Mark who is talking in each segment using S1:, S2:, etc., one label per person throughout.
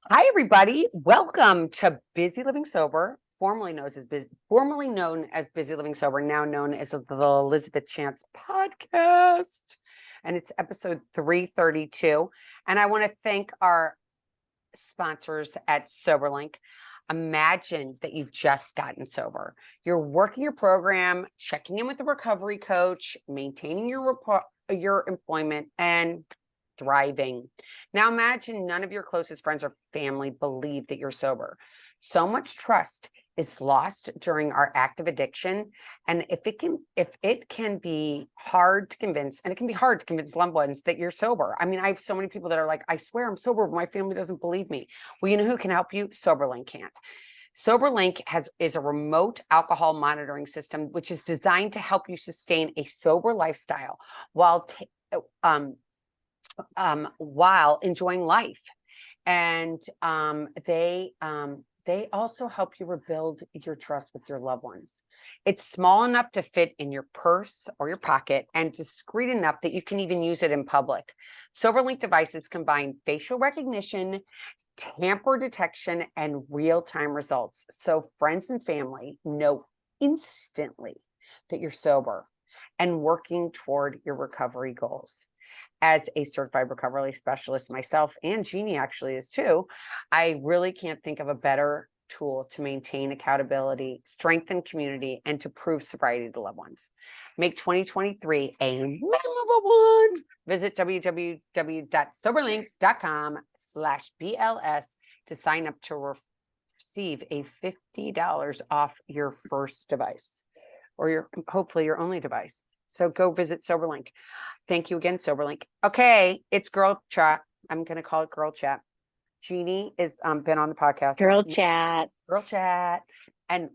S1: Hi, everybody. Welcome to Busy Living Sober, formerly known as Busy Living Sober, now known as the Elizabeth Chance podcast. And it's episode 332. And I want to thank our sponsors at SoberLink. Imagine that you've just gotten sober. You're working your program, checking in with the recovery coach, maintaining your employment, and thriving. Now imagine none of your closest friends or family believe that you're sober. So much trust is lost during our active addiction. And if it can be hard to convince, and it can be hard to convince loved ones that you're sober. I mean, I have so many people that are like, I swear I'm sober, but my family doesn't believe me. Well, you know who can help you? SoberLink can't. SoberLink is a remote alcohol monitoring system, which is designed to help you sustain a sober lifestyle while while enjoying life. And they also help you rebuild your trust with your loved ones. It's small enough to fit in your purse or your pocket and discreet enough that you can even use it in public. SoberLink devices combine facial recognition, tamper detection, and real-time results. So friends and family know instantly that you're sober and working toward your recovery goals. As a certified recovery specialist myself, and Jeannie actually is too, I really can't think of a better tool to maintain accountability, strengthen community, and to prove sobriety to loved ones. Make 2023 a memorable one. Visit www.soberlink.com/BLS to sign up to receive a $50 off your first device, or hopefully your only device. So go visit SoberLink. Thank you again, SoberLink. Okay, it's girl chat. I'm going to call it girl chat. Jeannie has been on the podcast.
S2: Girl chat.
S1: Girl chat. And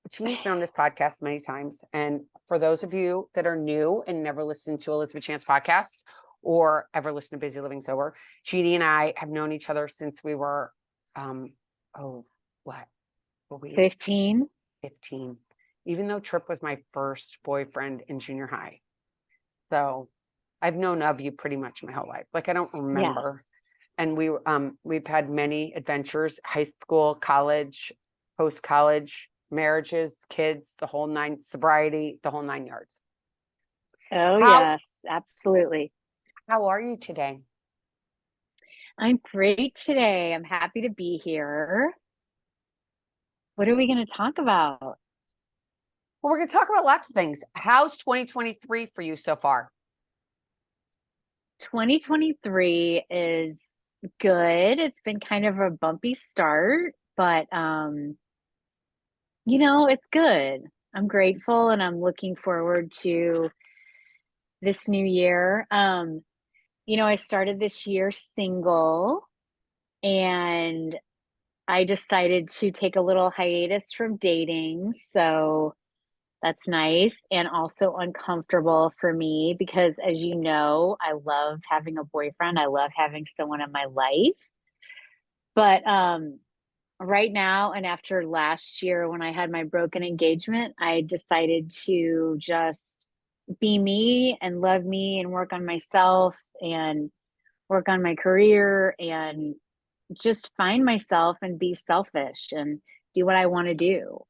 S1: Jeannie's been on this podcast many times. And for those of you that are new and never listened to Elizabeth Chance podcasts or ever listen to Busy Living Sober, Jeannie and I have known each other since we were, what were we?
S2: 15.
S1: 15. Even though Trip was my first boyfriend in junior high. So I've known of you pretty much my whole life. Like, I don't remember. Yes. And we've had many adventures, high school, college, post-college, marriages, kids, the whole nine, sobriety, the whole 9 yards.
S2: Oh, yes, absolutely.
S1: How are you today?
S2: I'm great today. I'm happy to be here. What are we going to talk about?
S1: Well, we're going to talk about lots of things. How's 2023 for you so far?
S2: 2023 is good. It's been kind of a bumpy start, but it's good. I'm grateful and I'm looking forward to this new year. I started this year single, and I decided to take a little hiatus from dating. So that's nice and also uncomfortable for me because, as you know, I love having a boyfriend. I love having someone in my life. But right now, and after last year when I had my broken engagement, I decided to just be me and love me and work on myself and work on my career and just find myself and be selfish and do what I want to do.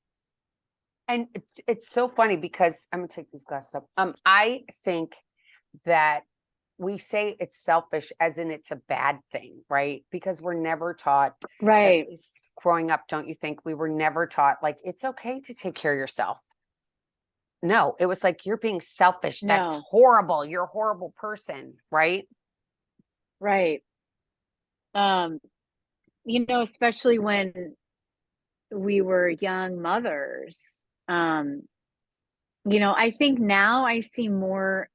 S1: And it's so funny because I'm gonna take these glasses up. I think that we say it's selfish as in it's a bad thing, right? Because we're never taught,
S2: right?
S1: Growing up, don't you think we were never taught like it's okay to take care of yourself? No, it was like you're being selfish. That's horrible. You're a horrible person, right?
S2: Right. Especially when we were young mothers. I think now I see more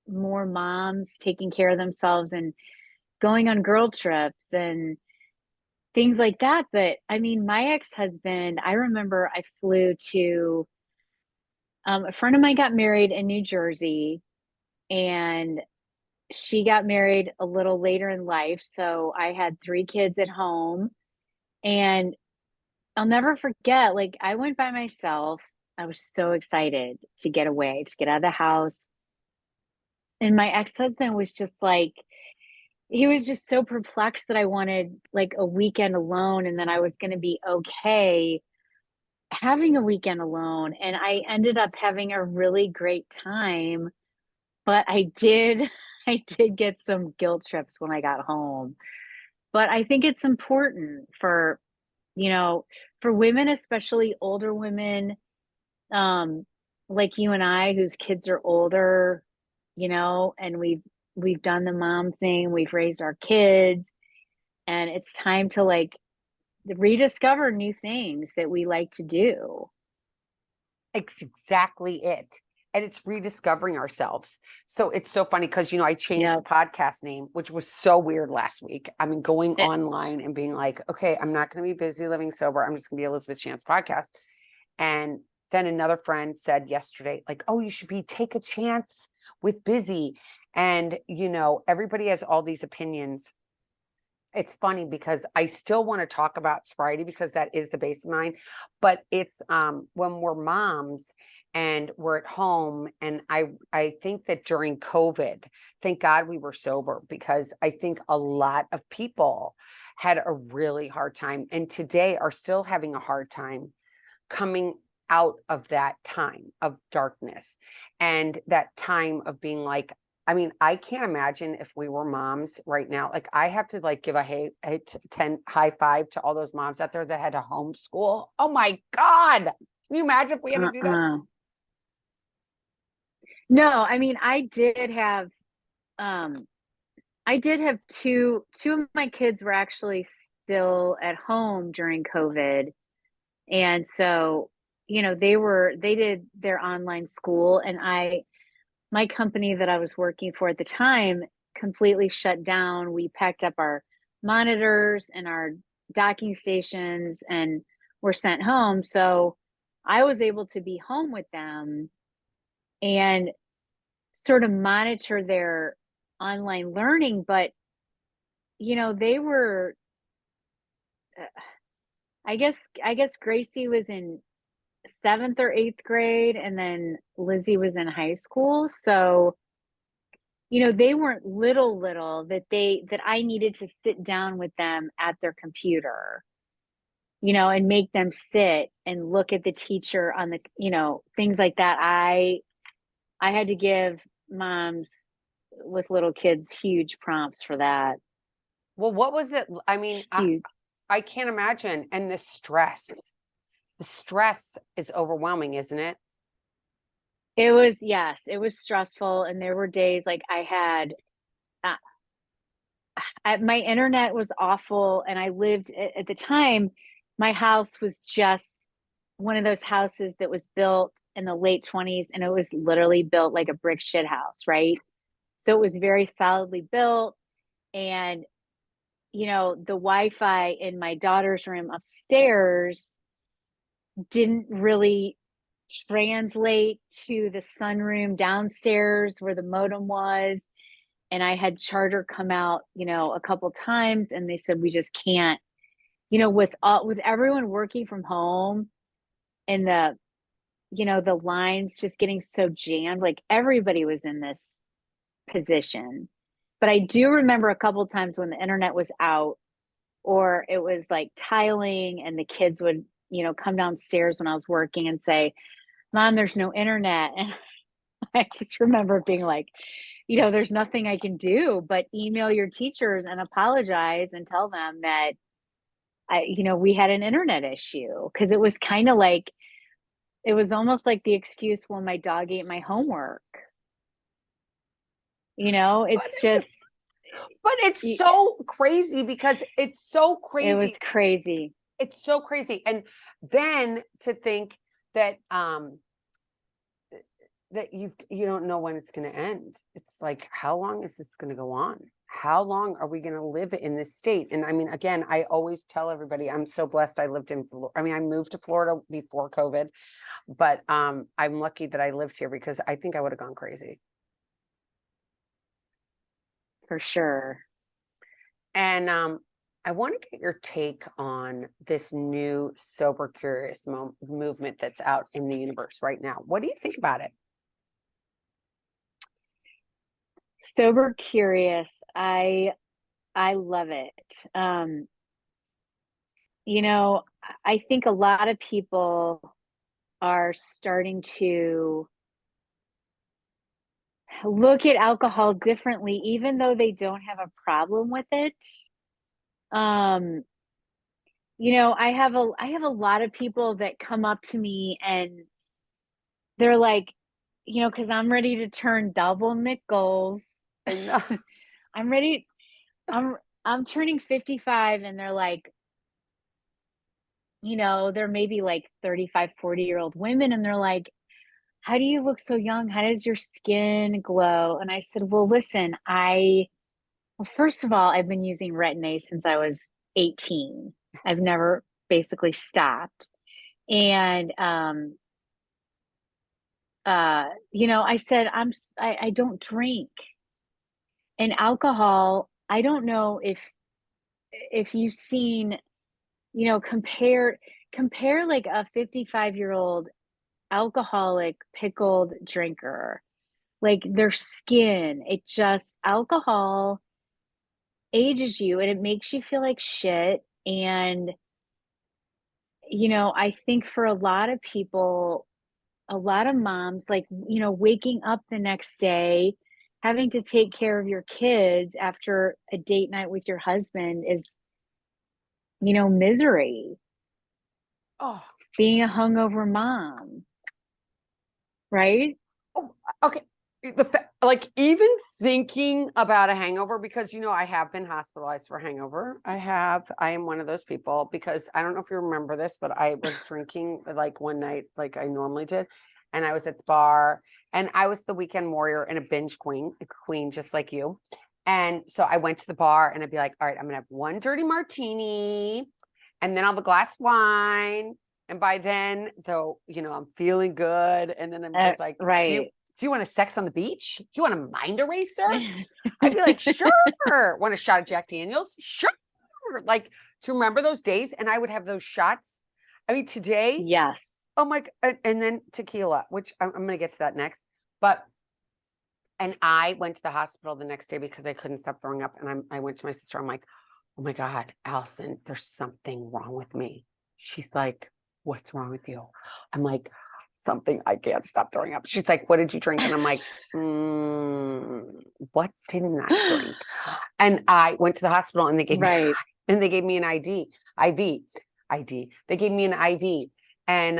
S2: moms taking care of themselves and going on girl trips and things like that. But I mean, my ex-husband, I remember I flew to a friend of mine got married in New Jersey, and she got married a little later in life. So I had 3 kids at home, and I'll never forget, like, I went by myself. I was so excited to get away, to get out of the house. And my ex-husband was just like, he was just so perplexed that I wanted like a weekend alone and then I was going to be okay having a weekend alone. And I ended up having a really great time, but I did get some guilt trips when I got home. But I think it's important for, you know, for women, especially older women, um, like you and I, whose kids are older, and we've done the mom thing, we've raised our kids, and it's time to like rediscover new things that we like to do.
S1: It's exactly it. And it's rediscovering ourselves. So it's so funny because, I changed the
S2: Yep.
S1: podcast name, which was so weird last week. I mean, going
S2: Eh,
S1: online and being like, okay, I'm not going to be busy living sober. I'm just going to be Elizabeth Chance podcast. And then another friend said yesterday, like, oh, you should be take a chance with busy. And, everybody has all these opinions. It's funny because I still want to talk about sobriety because that is the base of mine, but it's when we're moms and we're at home, and I think that during COVID, thank God we were sober, because I think a lot of people had a really hard time and today are still having a hard time coming out of that time of darkness and that time of being like, I mean, I can't imagine if we were moms right now. Like, I have to like give a 10 high five to all those moms out there that had to homeschool. Oh my God. Can you imagine if we had to do that?
S2: uh-uh. No, I mean, um I did have two of my kids were actually still at home during COVID. And so, they did their online school, and my company that I was working for at the time completely shut down. We packed up our monitors and our docking stations and were sent home. So I was able to be home with them and sort of monitor their online learning. But, they were, uh, I guess Gracie was in seventh or eighth grade, and then Lizzie was in high school. So, they weren't little that I needed to sit down with them at their computer, and make them sit and look at the teacher on the, things like that. I had to give moms with little kids huge prompts for that.
S1: Well, what was it? I mean,
S2: Huge.
S1: I can't imagine. And the stress is overwhelming, isn't it?
S2: Yes, it was stressful. And there were days like uh, my internet was awful. And I lived at the time, my house was just one of those houses that was built in the late 20s, and it was literally built like a brick shit house, right? So it was very solidly built. And, the Wi-Fi in my daughter's room upstairs didn't really translate to the sunroom downstairs where the modem was. And I had Charter come out, a couple times, and they said we just can't, with everyone working from home, and the lines just getting so jammed, like everybody was in this position. But I do remember a couple times when the internet was out, or it was like tiling, and the kids would, come downstairs when I was working and say, Mom, there's no internet. And I just remember being like, there's nothing I can do but email your teachers and apologize and tell them that we had an internet issue. Cause it was kind of like, it was almost like the excuse, well, my dog ate my homework.
S1: But
S2: It's just,
S1: but it's
S2: it
S1: so crazy because it's so
S2: was
S1: crazy.
S2: crazy.
S1: It's so crazy. And then to think that that you don't know when it's going to end. It's like, how long is this going to go on? How long are we going to live in this state? And I mean, again, I always tell everybody I'm so blessed. I lived in Florida. I mean, I moved to Florida before COVID, but I'm lucky that I lived here because I think I would have gone crazy.
S2: For sure.
S1: And I want to get your take on this new sober curious movement that's out in the universe right now. What do you think about it?
S2: Sober curious. I love it. You know, I think a lot of people are starting to look at alcohol differently, even though they don't have a problem with it. Um, I have a lot of people that come up to me and they're like, because I'm ready to turn double nickels.
S1: I know.
S2: I'm ready. I'm I'm turning 55 and they're like, they're maybe like 35, 40-year-old women and they're like, how do you look so young? How does your skin glow? And I said, well, listen, well, first of all, I've been using Retin-A since I was 18. I've never basically stopped. And I said I don't drink. And alcohol, I don't know if you've seen, compare like a 55-year-old alcoholic pickled drinker, like their skin, alcohol ages you and it makes you feel like shit. And I think for a lot of people, a lot of moms, like, waking up the next day, having to take care of your kids after a date night with your husband is, misery.
S1: Oh,
S2: Being a hungover mom, right?
S1: oh, okay. Like even thinking about a hangover, because I have been hospitalized for hangover. I am one of those people because I don't know if you remember this, but I was drinking like one night, like I normally did, and I was at the bar, and I was the weekend warrior and a binge queen, just like you. And so I went to the bar and I'd be like, all right, I'm gonna have one dirty martini, and then I'll have a glass of wine. And by then, though, I'm feeling good. And then I'm just like,
S2: Right.
S1: do you want a sex on the beach? You want a mind eraser? I'd be like, sure. Want a shot of Jack Daniels? Sure. Like, do you remember those days? And I would have those shots. I mean, today,
S2: Yes.
S1: oh my, and then tequila, which I'm going to get to that next. And I went to the hospital the next day because I couldn't stop throwing up. And I went to my sister. I'm like, oh my God, Allison, there's something wrong with me. She's like, what's wrong with you? I'm like, something, I can't stop throwing up. She's like, what did you drink? And I'm like, what didn't I drink? And I went to the hospital and they gave
S2: Right.
S1: me an IV. They gave me an IV. And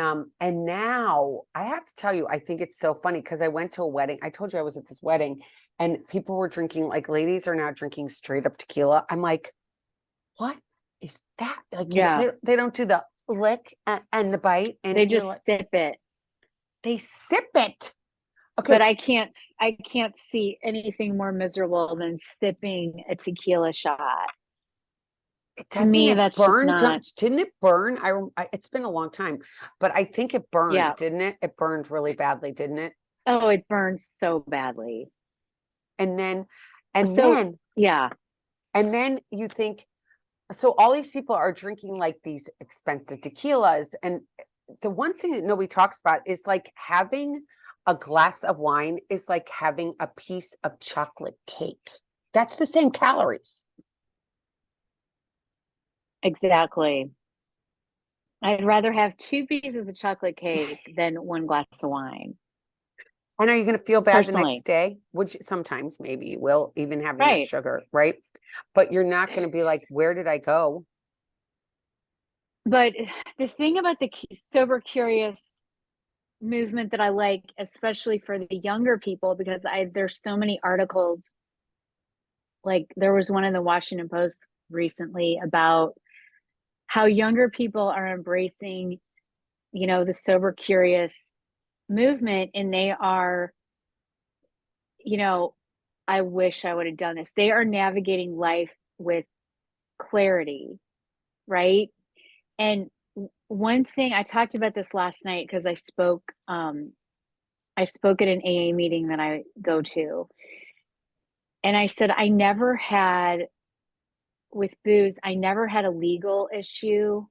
S1: now I have to tell you, I think it's so funny because I went to a wedding. I told you I was at this wedding and people were drinking, like ladies are now drinking straight up tequila. I'm like, what is that? Like,
S2: Yeah.
S1: they don't do the lick and the bite, and
S2: They
S1: you're
S2: just
S1: like,
S2: sip it.
S1: they sip it.
S2: But
S1: Okay,
S2: I can't see anything more miserable than sipping a tequila shot. To
S1: doesn't
S2: me,
S1: it
S2: that's just
S1: burn?
S2: not,
S1: Didn't it burn? It's been a long time, but I think it burned,
S2: yeah.
S1: didn't it? It burned really badly, didn't it?
S2: Oh, it burns so badly.
S1: And then, and
S2: So,
S1: then,
S2: yeah,
S1: and then you think, so all these people are drinking like these expensive tequilas. And the one thing that nobody talks about is like having a glass of wine is like having a piece of chocolate cake. That's the same calories.
S2: exactly. I'd rather have two pieces of chocolate cake than one glass of wine,
S1: And are you going to feel bad the next
S2: personally.
S1: day? Which sometimes maybe you will, even having that
S2: Right.
S1: sugar, right? But you're not going to be like, where did I go?
S2: But the thing about the sober curious movement that I like, especially for the younger people, because there's so many articles. Like there was one in the Washington Post recently about how younger people are embracing, the sober curious movement, and they are, you know, I wish I would have done this. They are navigating life with clarity, right? And one thing I talked about this last night because I spoke at an AA meeting that I go to, and I said I never had with booze, I never had a legal issue.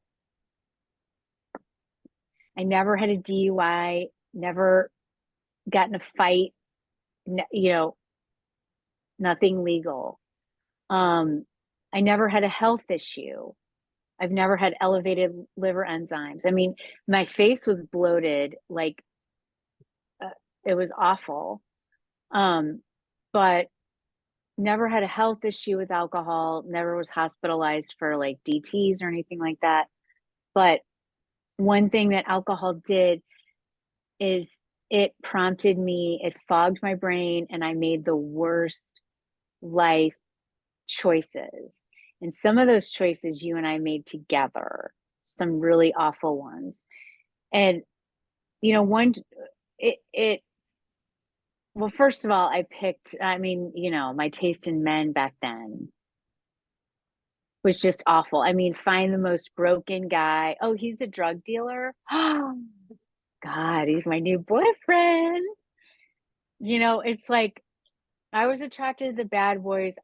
S2: I never had a DUI, never got in a fight, you know, nothing legal. Um, I never had a health issue. I've never had elevated liver enzymes. I mean, my face was bloated, like uh, it was awful. Um, but never had a health issue with alcohol, never was hospitalized for like DTs or anything like that. But one thing that alcohol did is it prompted me, it fogged my brain, and I made the worst life choices. And some of those choices you and I made together, some really awful ones. And, one, it, well, first of all, I mean, my taste in men back then was just awful. I mean, find the most broken guy. Oh, he's a drug dealer. Oh, God, he's my new boyfriend. It's like I was attracted to the bad boys.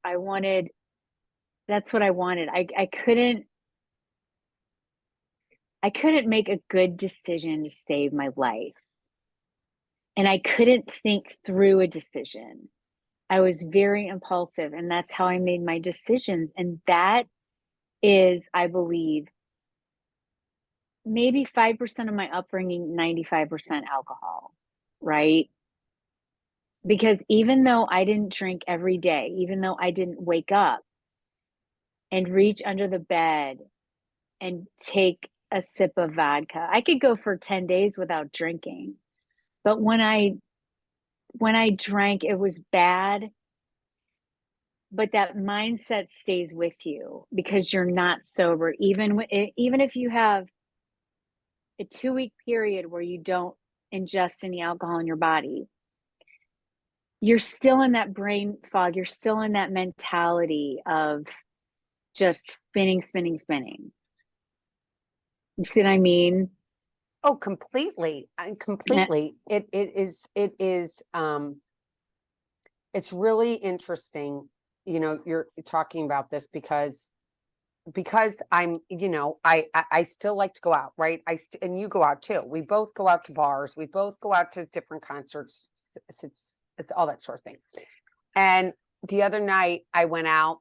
S2: That's what I wanted. I couldn't make a good decision to save my life. And I couldn't think through a decision. I was very impulsive, and that's how I made my decisions. And that is, I believe, maybe 5% of my upbringing, 95% alcohol, right? Because even though I didn't drink every day, even though I didn't wake up and reach under the bed and take a sip of vodka, I could go for 10 days without drinking. But when I drank, it was bad. But that mindset stays with you because you're not sober. Even if you have a 2-week period where you don't ingest any alcohol in your body, you're still in that brain fog. You're still in that mentality of just spinning, spinning, spinning. You see what I mean?
S1: Oh, completely. Completely. It's really interesting, you're talking about this because I'm, I still like to go out, right? And you go out too. We both go out to bars. We both go out to different concerts. It's all that sort of thing. And the other night I went out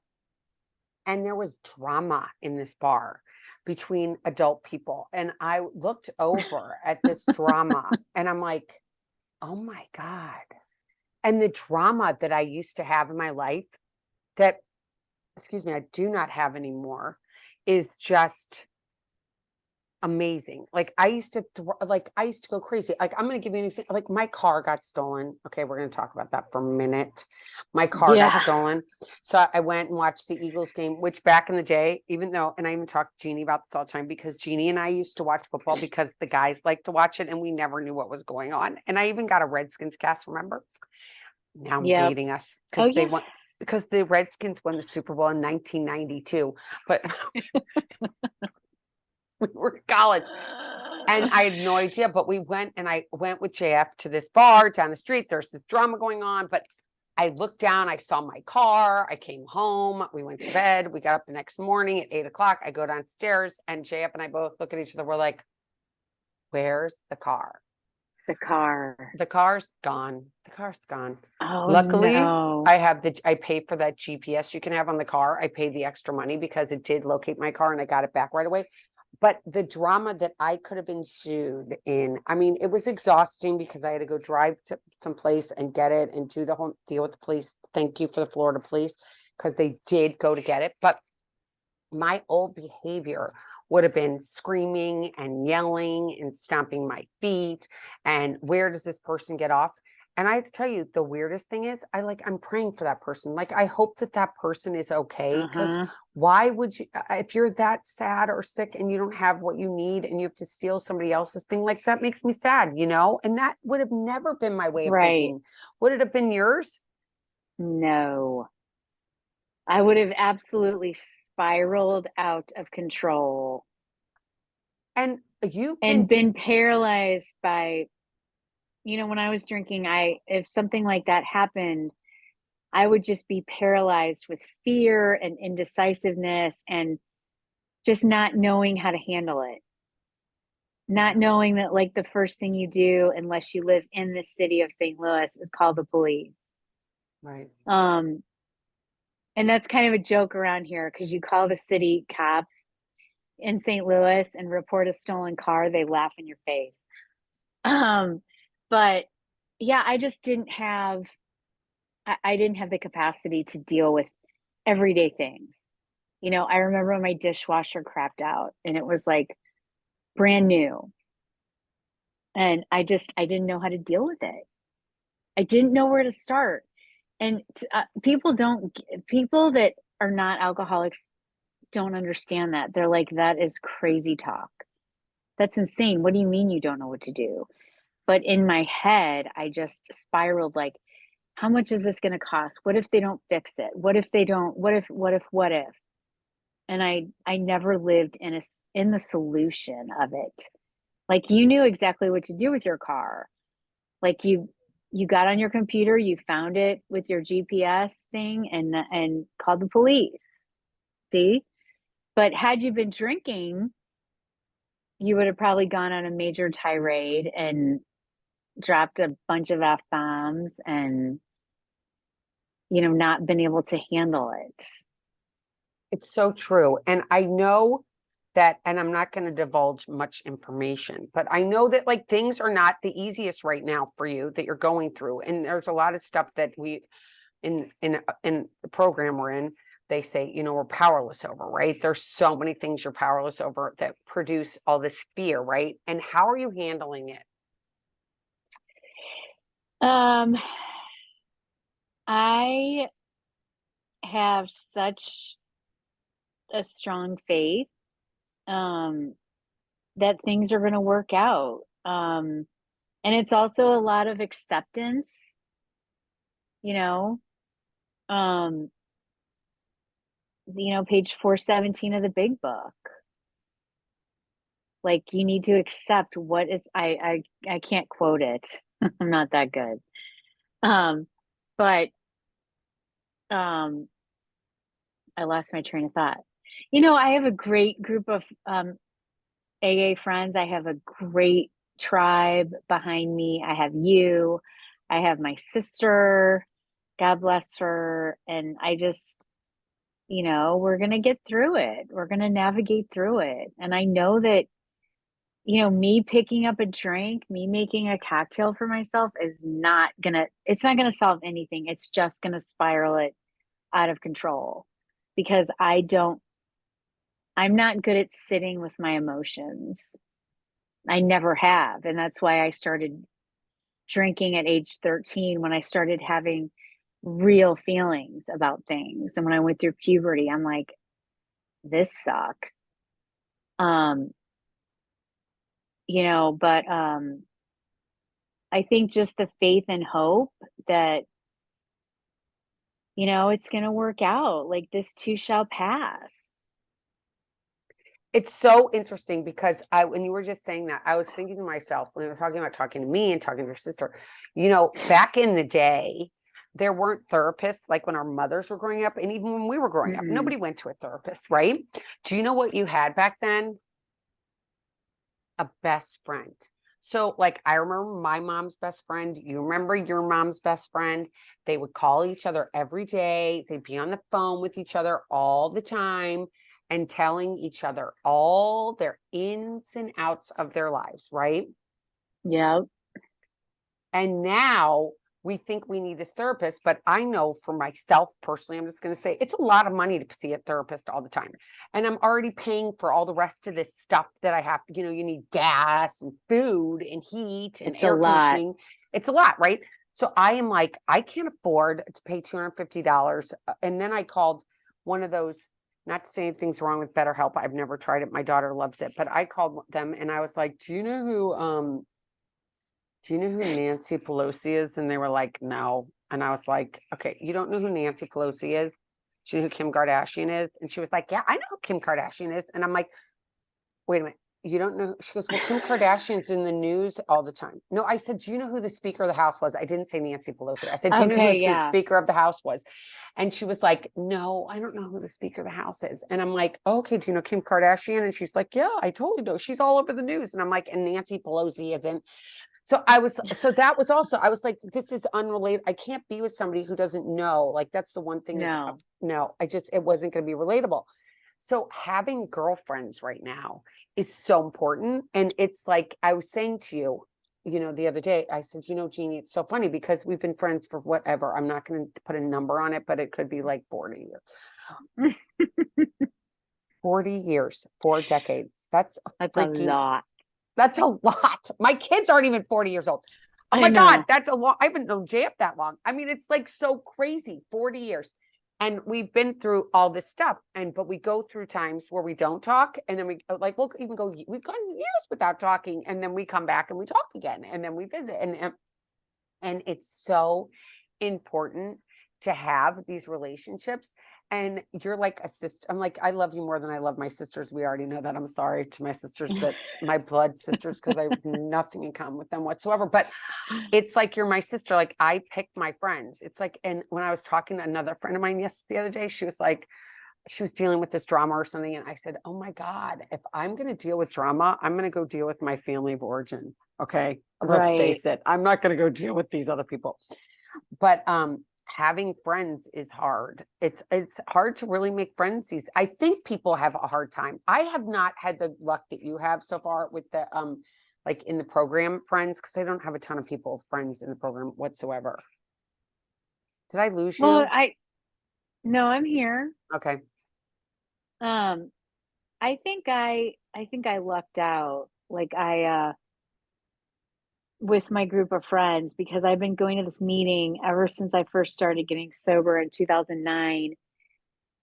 S1: and there was drama in this bar between adult people. And I looked over at this drama and I'm like, oh my God. And the drama that I used to have in my life that, excuse me, I do not have anymore is just amazing. Like I used to go crazy. Like I'm going to give you an example. Like my car got stolen. Okay, we're going to talk about that for a minute. My car got
S2: Yeah.
S1: stolen. So I went and watched the Eagles game, which back in the day, and I even talked to Jeannie about this all the time because Jeannie and I used to watch football because the guys liked to watch it and we never knew what was going on. And I even got a Redskins cast, remember? Now I'm
S2: Yep.
S1: dating us
S2: Oh,
S1: because
S2: yeah.
S1: because the Redskins won the Super Bowl in 1992. But we were in college and I had no idea, but I went with JF to this bar down the street. There's this drama going on, but I looked down, I saw my car, I came home, we went to bed, we got up the next morning at 8 o'clock. I go downstairs and JF and I both look at each other. We're like, where's the car?
S2: The car.
S1: The car's gone. The car's gone.
S2: Oh,
S1: Luckily,
S2: no.
S1: I paid for that GPS you can have on the car. I paid the extra money because it did locate my car and I got it back right away. But the drama that I could have ensued in, I mean, it was exhausting because I had to go drive to some place and get it and do the whole deal with the police. Thank you for the Florida police because they did go to get it. But my old behavior would have been screaming and yelling and stomping my feet. And where does this person get off? And I have to tell you, the weirdest thing is I'm praying for that person. Like, I hope that that person is okay. Because why would you, if you're that sad or sick and you don't have what you need and you have to steal somebody else's thing, like that makes me sad, and that would have never been my way of
S2: Right.
S1: thinking. Would it have been yours?
S2: No. I would have absolutely spiraled out of control
S1: And you've
S2: and been paralyzed by, when I was drinking, if something like that happened, I would just be paralyzed with fear and indecisiveness and just not knowing how to handle it. Not knowing that, like, the first thing you do, unless you live in the city of St. Louis, is call the police.
S1: right.
S2: And that's kind of a joke around here because you call the city cops in St. Louis and report a stolen car, they laugh in your face. Um, but yeah, I just didn't have I didn't have the capacity to deal with everyday things. You know, I remember when my dishwasher crapped out and it was like brand new. And I didn't know how to deal with it. I didn't know where to start. And people that are not alcoholics don't understand that. They're like, that is crazy talk. That's insane. What do you mean you don't know what to do? But in my head, I just spiraled like, how much is this going to cost? What if they don't fix it? What if they don't? What if? And I never lived in the solution of it. Like you knew exactly what to do with your car. Like you got on your computer, you found it with your GPS thing and called the police. See? But had you been drinking, you would have probably gone on a major tirade and dropped a bunch of F bombs and, not been able to handle it.
S1: It's so true. And I know that, and I'm not going to divulge much information, but I know that like things are not the easiest right now for you that you're going through. And there's a lot of stuff that we in the program we're in, they say, we're powerless over, right? There's so many things you're powerless over that produce all this fear, right? And how are you handling it?
S2: I have such a strong faith that things are going to work out. And it's also a lot of acceptance, you know. Um, page 417 of the big book. Like you need to accept what is I can't quote it. I'm not that good. But I lost my train of thought. I have a great group of AA friends. I have a great tribe behind me. I have you. I have my sister. God bless her. And I just, we're going to get through it. We're going to navigate through it. And I know that, me picking up a drink, me making a cocktail for myself it's not going to solve anything. It's just going to spiral it out of control because I'm not good at sitting with my emotions. I never have. And that's why I started drinking at age 13 when I started having real feelings about things. And when I went through puberty, I'm like, this sucks. But I think just the faith and hope that, it's going to work out. Like this too shall pass.
S1: It's so interesting because when you were just saying that, I was thinking to myself, when we were talking about talking to me and talking to your sister, back in the day, there weren't therapists like when our mothers were growing up. And even when we were growing up, nobody went to a therapist, right? Do you know what you had back then? A best friend. So like, I remember my mom's best friend. You remember your mom's best friend. They would call each other every day. They'd be on the phone with each other all the time and telling each other all their ins and outs of their lives, right?
S2: Yeah.
S1: And now we think we need a therapist, but I know for myself personally, I'm just going to say it's a lot of money to see a therapist all the time. And I'm already paying for all the rest of this stuff that I have. You need gas and food and heat and air conditioning. It's a lot, right? So I am like, I can't afford to pay $250. And then I called one of those, not to say anything's wrong with BetterHelp. I've never tried it. My daughter loves it, but I called them and I was like, do you know who Nancy Pelosi is? And they were like, no. And I was like, okay, you don't know who Nancy Pelosi is? Do you know who Kim Kardashian is? And she was like, yeah, I know who Kim Kardashian is. And I'm like, wait a minute. You don't know? She goes, well, Kim Kardashian's in the news all the time. No, I said, do you know who the Speaker of the House was? I didn't say Nancy Pelosi. I said, do you know who the Speaker of the House was? And she was like, no, I don't know who the Speaker of the House is. And I'm like, okay, do you know Kim Kardashian? And she's like, yeah, I totally know. She's all over the news. And I'm like, and Nancy Pelosi isn't. So that was also, I was like, this is unrelated. I can't be with somebody who doesn't know. Like, that's the one thing is,
S2: No.
S1: no, it wasn't going to be relatable. So having girlfriends right now is so important. And it's like, I was saying to you, the other day, I said, Jeannie, it's so funny because we've been friends for whatever. I'm not going to put a number on it, but it could be like 40 years. 40 years, 4 decades. That's
S2: That's a
S1: freaking
S2: lot.
S1: That's a lot. My kids aren't even 40 years old. Oh
S2: I
S1: my God,
S2: know.
S1: that's a lot. I haven't known JF that long. I mean, it's like so crazy, 40 years. And we've been through all this stuff. But we go through times where we don't talk. And then we've gone years without talking. And then we come back and we talk again. And then we visit. And it's so important to have these relationships. And you're like a sister. I'm like, I love you more than I love my sisters. We already know that. I'm sorry to my sisters, that my blood sisters, because I have nothing in common with them whatsoever. But it's like you're my sister. Like, I pick my friends. It's like, and when I was talking to another friend of mine the other day, she was like, she was dealing with this drama or something. And I said, oh my God, if I'm going to deal with drama, I'm going to go deal with my family of origin. Okay. Let's
S2: Right.
S1: face it. I'm not going to go deal with these other people. But having friends is hard. It's hard to really make friends. I think people have a hard time. I have not had the luck that you have so far with the like in the program friends, because I don't have a ton of friends in the program whatsoever. Did I lose you?
S2: Well, no, I'm here.
S1: Okay.
S2: I think I lucked out. Like with my group of friends, because I've been going to this meeting ever since I first started getting sober in 2009.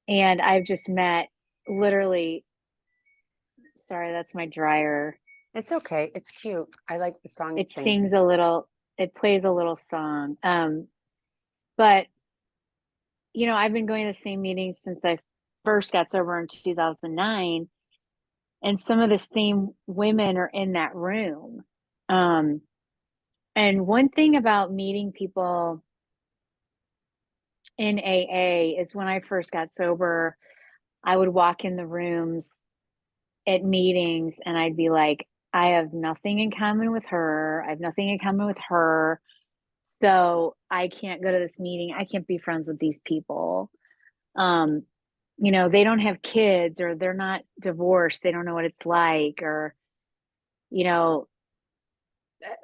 S2: And I've just met literally, sorry, that's my dryer.
S1: It's okay. It's cute. I like the song.
S2: It sings a little, it plays a little song. But I've been going to the same meetings since I first got sober in 2009. And some of the same women are in that room. And one thing about meeting people in AA is when I first got sober, I would walk in the rooms at meetings and I'd be like, I have nothing in common with her. I have nothing in common with her. So I can't go to this meeting. I can't be friends with these people. They don't have kids, or they're not divorced. They don't know what it's like, or,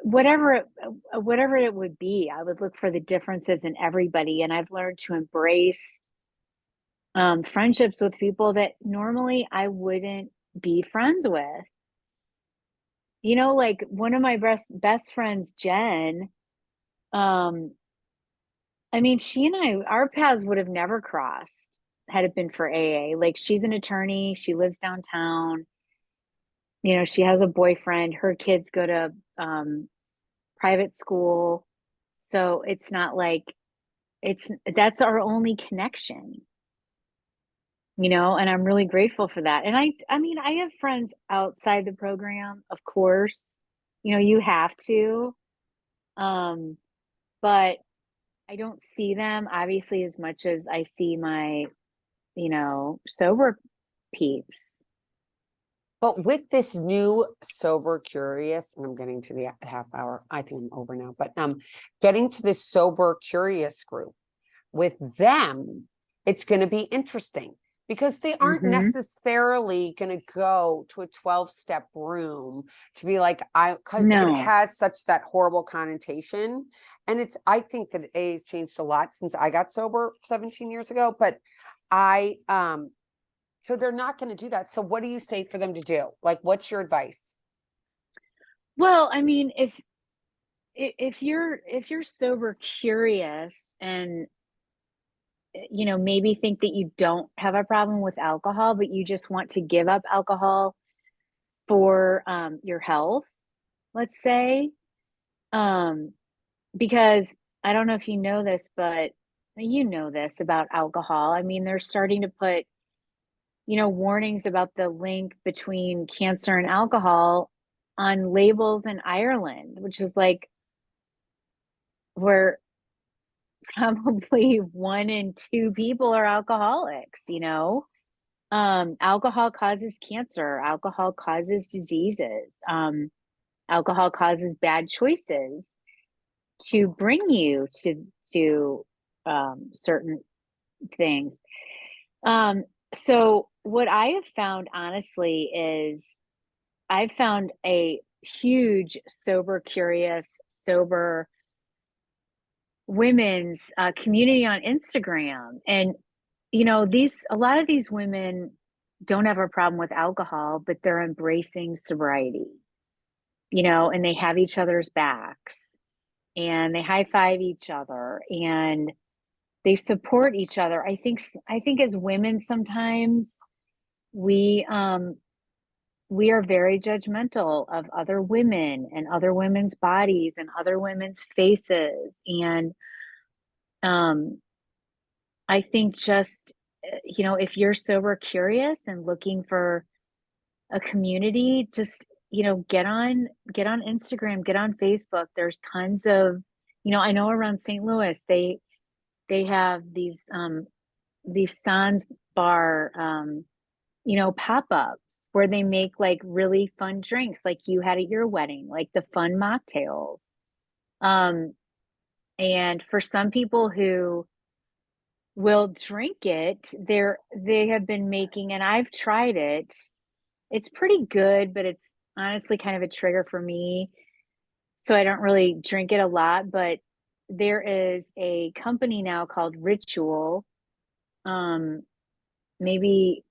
S2: whatever it would be. I would look for the differences in everybody. And I've learned to embrace friendships with people that normally I wouldn't be friends with. Like one of my best friends, Jen, I mean, she and our paths would have never crossed had it been for AA. Like, she's an attorney, she lives downtown, she has a boyfriend, her kids go to private school. So it's not like that's our only connection. And I'm really grateful for that. And I mean, I have friends outside the program, of course. You have to. But I don't see them obviously as much as I see my, sober peeps.
S1: But with this new sober curious, and I'm getting to the half hour, I think I'm over now, but getting to this sober curious group with them, it's going to be interesting because they aren't necessarily going to go to a 12-step room to be like, because it has such that horrible connotation. And I think that AA has changed a lot since I got sober 17 years ago, but so they're not going to do that. So what do you say for them to do? Like, what's your advice?
S2: Well, I mean, if you're sober curious and maybe think that you don't have a problem with alcohol, but you just want to give up alcohol for your health, let's say, because I don't know if you know this, but you know this about alcohol. I mean, they're starting to put warnings about the link between cancer and alcohol on labels in Ireland, which is like where probably 1 in 2 people are alcoholics. Alcohol causes cancer, alcohol causes diseases. alcohol causes bad choices to bring you to certain things. So what I have found honestly is I've found a huge sober curious sober women's community on Instagram. And these a lot of these women don't have a problem with alcohol, but they're embracing sobriety, and they have each other's backs and they high five each other and they support each other. I think as women sometimes we are very judgmental of other women and other women's bodies and other women's faces. And um I think just if you're sober curious and looking for a community, just get on Instagram, get on Facebook. There's tons of, I know around St. Louis they have these sans bar pop-ups where they make like really fun drinks like you had at your wedding, like the fun mocktails. And for some people who will drink it, they have been making, and I've tried it. It's pretty good, but it's honestly kind of a trigger for me. So I don't really drink it a lot, but there is a company now called Ritual. Maybe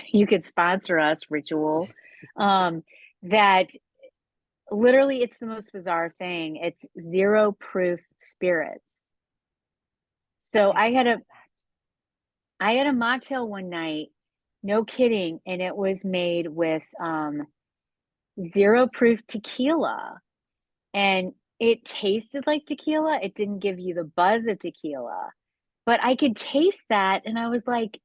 S2: you could sponsor us, Ritual. That literally it's the most bizarre thing. It's zero proof spirits. So I had a mocktail one night, no kidding, and it was made with zero proof tequila. And it tasted like tequila. It didn't give you the buzz of tequila, but I could taste that. And I was like,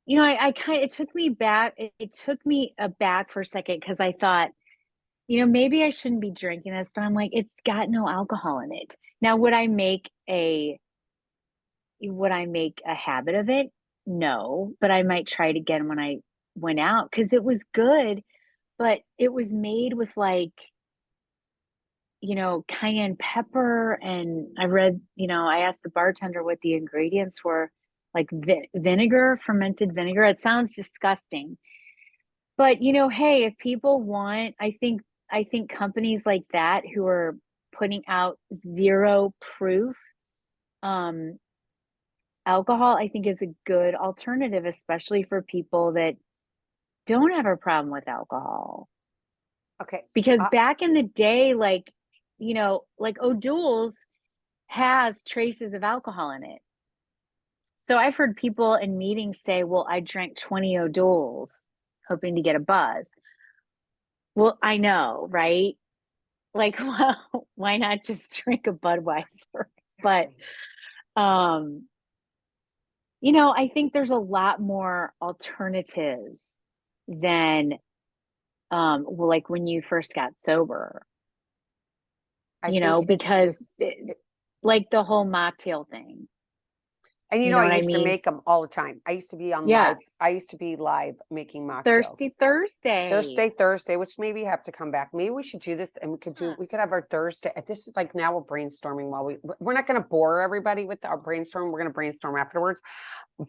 S2: I kind of, it took me back. It took me aback for a second because I thought, maybe I shouldn't be drinking this, but I'm like, it's got no alcohol in it. Now, would I make a habit of it? No, but I might try it again when I went out because it was good, but it was made with like, cayenne pepper. And I read, I asked the bartender what the ingredients were, like vinegar, fermented vinegar. It sounds disgusting. But, hey, if people want, I think companies like that who are putting out zero proof alcohol, I think is a good alternative, especially for people that don't have a problem with alcohol.
S1: Okay.
S2: Because back in the day, like O'Doul's has traces of alcohol in it. So I've heard people in meetings say, well, I drank 20 O'Doul's hoping to get a buzz. Well, I know, right? Like, well, why not just drink a Budweiser? But, I think there's a lot more alternatives than, like when you first got sober, because like the whole mocktail thing.
S1: And
S2: You know what
S1: I
S2: I
S1: used to
S2: mean?
S1: make them all the time. I used to be on live.
S2: Yes.
S1: I used to be live making mocktails.
S2: Thirsty
S1: Thursday, which maybe have to come back. Maybe we should do this and we could have our Thursday. This is like now we're brainstorming while we're not going to bore everybody with our brainstorm. We're going to brainstorm afterwards.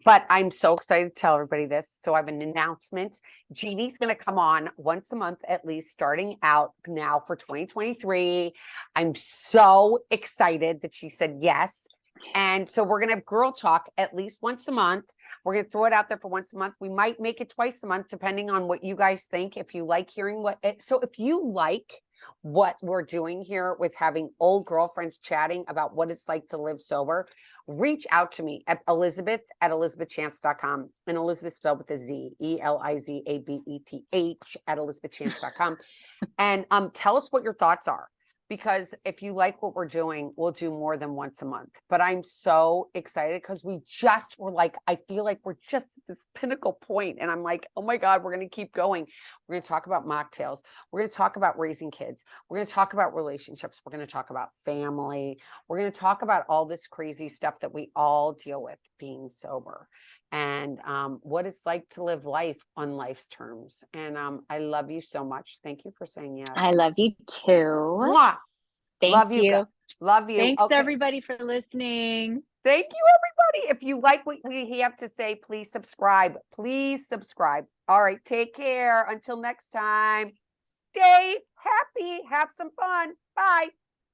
S1: But I'm so excited to tell everybody this. So I have an announcement. Jeannie's going to come on once a month, at least starting out now for 2023. I'm so excited that she said yes. And so we're going to have girl talk at least once a month. We're going to throw it out there for once a month. We might make it twice a month, depending on what you guys think. If you like hearing so if you like what we're doing here with having old girlfriends chatting about what it's like to live sober, reach out to me at Elizabeth@elizabethchance.com. And Elizabeth spelled with a Z, ELIZABETH at elizabethchance.com. And tell us what your thoughts are. Because if you like what we're doing, we'll do more than once a month. But I'm so excited because we're like, I feel like we're just at this pinnacle point. And I'm like, oh my God, we're going to keep going. We're going to talk about mocktails. We're going to talk about raising kids. We're going to talk about relationships. We're going to talk about family. We're going to talk about all this crazy stuff that we all deal with being sober. and what it's like to live life on life's terms. And I love you so much. Thank you for saying yes.
S2: I love you too.
S1: Mwah!
S2: Thank
S1: Love you.
S2: you.
S1: Love you.
S2: Thanks
S1: Okay.
S2: everybody for listening.
S1: Thank you, everybody. If you like what we have to say, please subscribe. Please subscribe. All right. Take care. Until next time, stay happy. Have some fun. Bye.